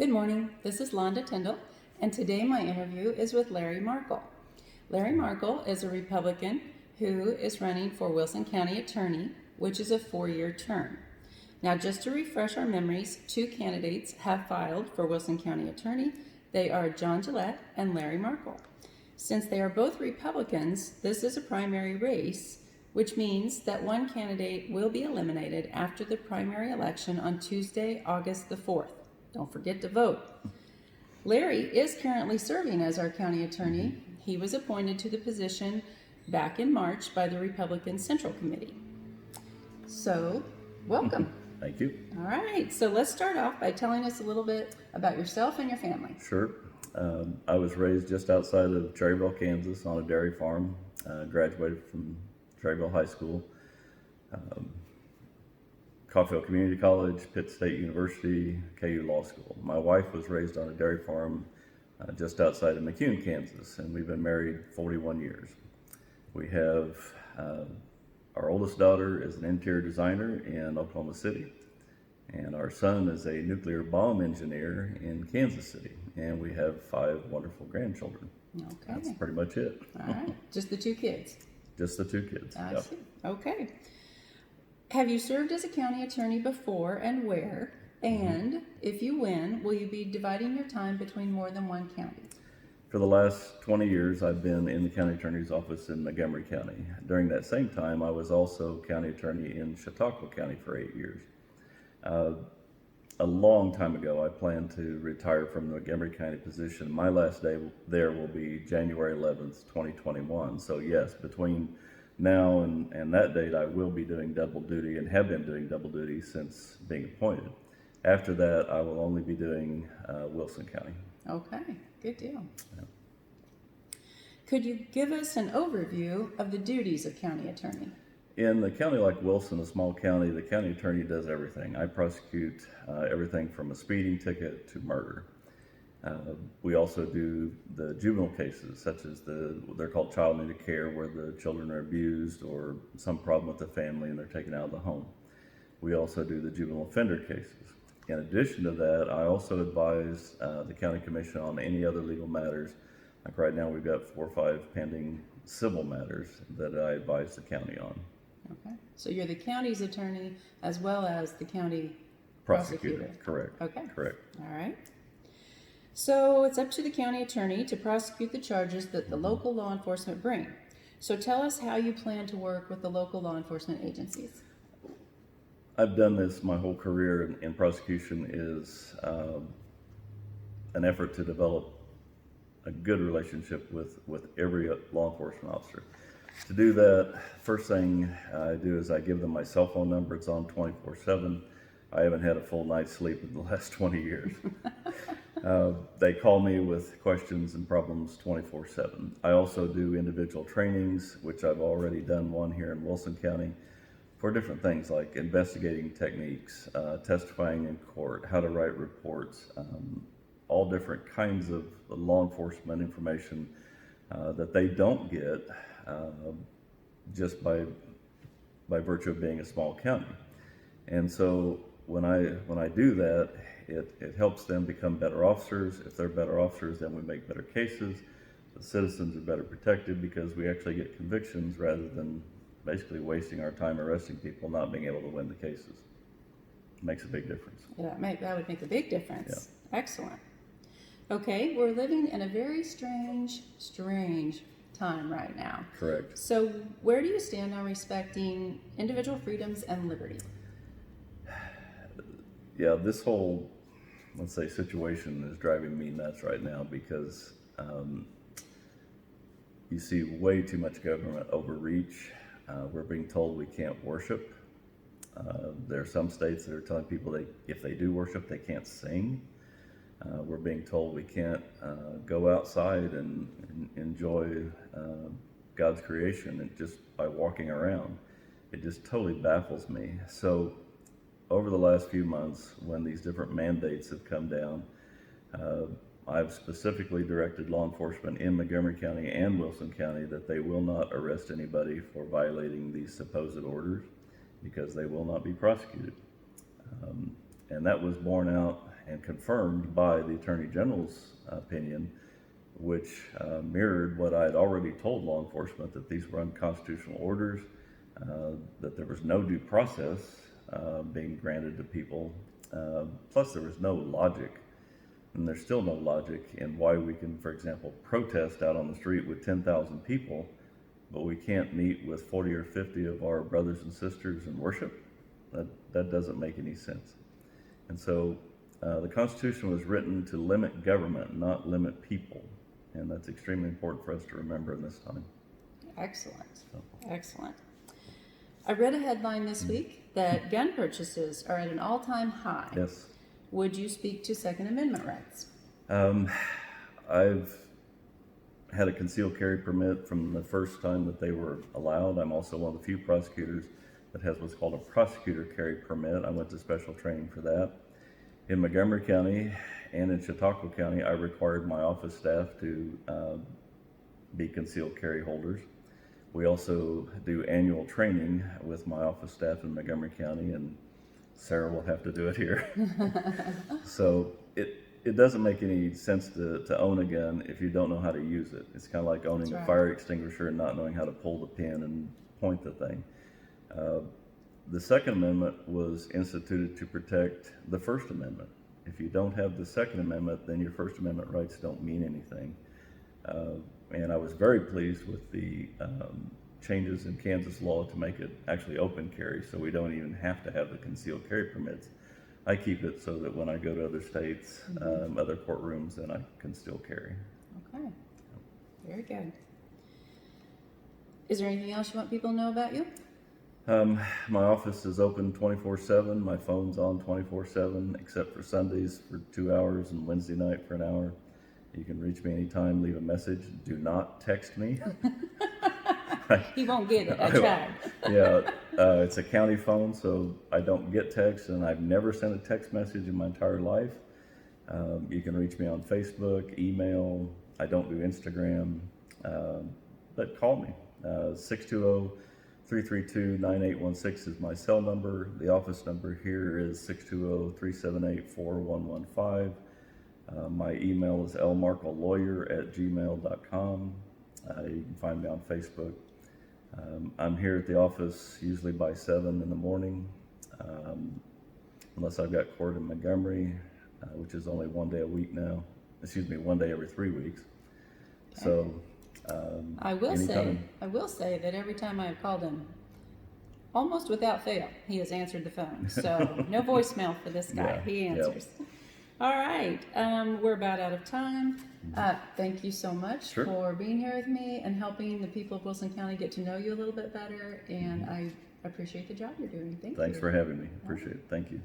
Good morning, this is Londa Tyndall, and today my interview is with Larry Markle. Larry Markle is a Republican who is running for Wilson County Attorney, which is a 4-year term. Now, just to refresh our memories, 2 candidates have filed for Wilson County Attorney. They are John Gillette and Larry Markle. Since they are both Republicans, this is a primary race, which means that one candidate will be eliminated after the primary election on Tuesday, August the 4th. Don't forget to vote. Larry is currently serving as our county attorney. He was appointed to the position back in March by the Republican Central Committee. So, welcome. Thank you. All right, so let's start off by telling us a little bit about yourself and your family. Sure. I was raised just outside of Cherryville, Kansas on a dairy farm. Graduated from Cherryville High School, Coffeyville Community College, Pitt State University, KU Law School. My wife was raised on a dairy farm just outside of McCune, Kansas, and we've been married 41 years. We have our oldest daughter is an interior designer in Oklahoma City, and our son is a nuclear bomb engineer in Kansas City, and we have 5 wonderful grandchildren. Okay. That's pretty much it. All right, just the 2 kids. Just the 2 kids. I Yep. see. Okay. Have you served as a county attorney before, and where? And if you win, will you be dividing your time between more than one county? For the last 20 years, I've been in the county attorney's office in Montgomery County. During that same time, I was also county attorney in Chautauqua County for 8 years. A long time ago, I planned to retire from the Montgomery County position. My last day there will be January 11th, 2021. So yes, between now and that date, I will be doing double duty and have been doing double duty since being appointed. After that, I will only be doing Wilson County. Okay, good deal. Yeah. Could you give us an overview of the duties of county attorney? In a county like Wilson, a small county, the county attorney does everything. I prosecute everything from a speeding ticket to murder. We also do the juvenile cases, such as they're called child needed care, where the children are abused or some problem with the family and they're taken out of the home. We also do the juvenile offender cases. In addition to that, I also advise the county commission on any other legal matters. Like right now, we've got 4 or 5 pending civil matters that I advise the county on. Okay, so you're the county's attorney as well as the county Prosecutor. prosecutor. Correct. Okay. Correct. All right. So it's up to the county attorney to prosecute the charges that the local law enforcement bring. So tell us how you plan to work with the local law enforcement agencies. I've done this my whole career, and prosecution is an effort to develop a good relationship with every law enforcement officer. To do that, first thing I do is I give them my cell phone number. It's on 24/7. I haven't had a full night's sleep in the last 20 years. They call me with questions and problems 24/7. I also do individual trainings, which I've already done one here in Wilson County, for different things like investigating techniques, testifying in court, how to write reports, all different kinds of law enforcement information that they don't get just by virtue of being a small county. And so when I do that, it helps them become better officers. If they're better officers, then we make better cases. The citizens are better protected because we actually get convictions rather than basically wasting our time arresting people, not being able to win the cases. It makes a big difference. Yeah, that would make a big difference. Yeah. Excellent. Okay, we're living in a very strange time right now. Correct. So where do you stand on respecting individual freedoms and liberty? Yeah, this whole, let's say, situation is driving me nuts right now because you see way too much government overreach. We're being told we can't worship. There are some states that are telling people if they do worship, they can't sing. We're being told we can't go outside and enjoy God's creation and just by walking around. It just totally baffles me. So over the last few months, when these different mandates have come down, I've specifically directed law enforcement in Montgomery County and Wilson County that they will not arrest anybody for violating these supposed orders because they will not be prosecuted. And that was borne out and confirmed by the Attorney General's opinion, which mirrored what I had already told law enforcement, that these were unconstitutional orders, that there was no due process being granted to people. Plus, there was no logic, and there's still no logic in why we can, for example, protest out on the street with 10,000 people, but we can't meet with 40 or 50 of our brothers and sisters and worship. That doesn't make any sense. And so the Constitution was written to limit government, not limit people. And that's extremely important for us to remember in this time. Excellent. Excellent. I read a headline this week that gun purchases are at an all-time high. Yes. Would you speak to Second Amendment rights? I've had a concealed carry permit from the first time that they were allowed. I'm also one of the few prosecutors that has what's called a prosecutor carry permit. I went to special training for that. In Montgomery County and in Chautauqua County, I required my office staff to be concealed carry holders. We also do annual training with my office staff in Montgomery County, and Sarah will have to do it here. So it doesn't make any sense to own a gun if you don't know how to use it. It's kind of like owning a fire extinguisher and not knowing how to pull the pin and point the thing. The Second Amendment was instituted to protect the First Amendment. If you don't have the Second Amendment, then your First Amendment rights don't mean anything. And I was very pleased with the changes in Kansas law to make it actually open carry, so we don't even have to have the concealed carry permits. I keep it so that when I go to other states, other courtrooms, then I can still carry. Okay, very good. Is there anything else you want people to know about you? My office is open 24/7. My phone's on 24/7, except for Sundays for 2 hours and Wednesday night for an hour. You can reach me anytime, leave a message. Do not text me. He won't get it. I tried. Yeah, it's a county phone, so I don't get texts, and I've never sent a text message in my entire life. You can reach me on Facebook, email. I don't do Instagram, but call me. 620-332-9816 is my cell number. The office number here is 620-378-4115. My email is lmarklelawyer@gmail.com. You can find me on Facebook. I'm here at the office usually by 7 in the morning, unless I've got court in Montgomery, which is only one day a week now. One day every 3 weeks. Okay. So I will say that every time I've called him, almost without fail, he has answered the phone. So no voicemail for this guy. Yeah, he answers. Yep. All right, we're about out of time. Thank you so much for being here with me and helping the people of Wilson County get to know you a little bit better. And I appreciate the job you're doing. Thanks for having me. Appreciate it. Thank you.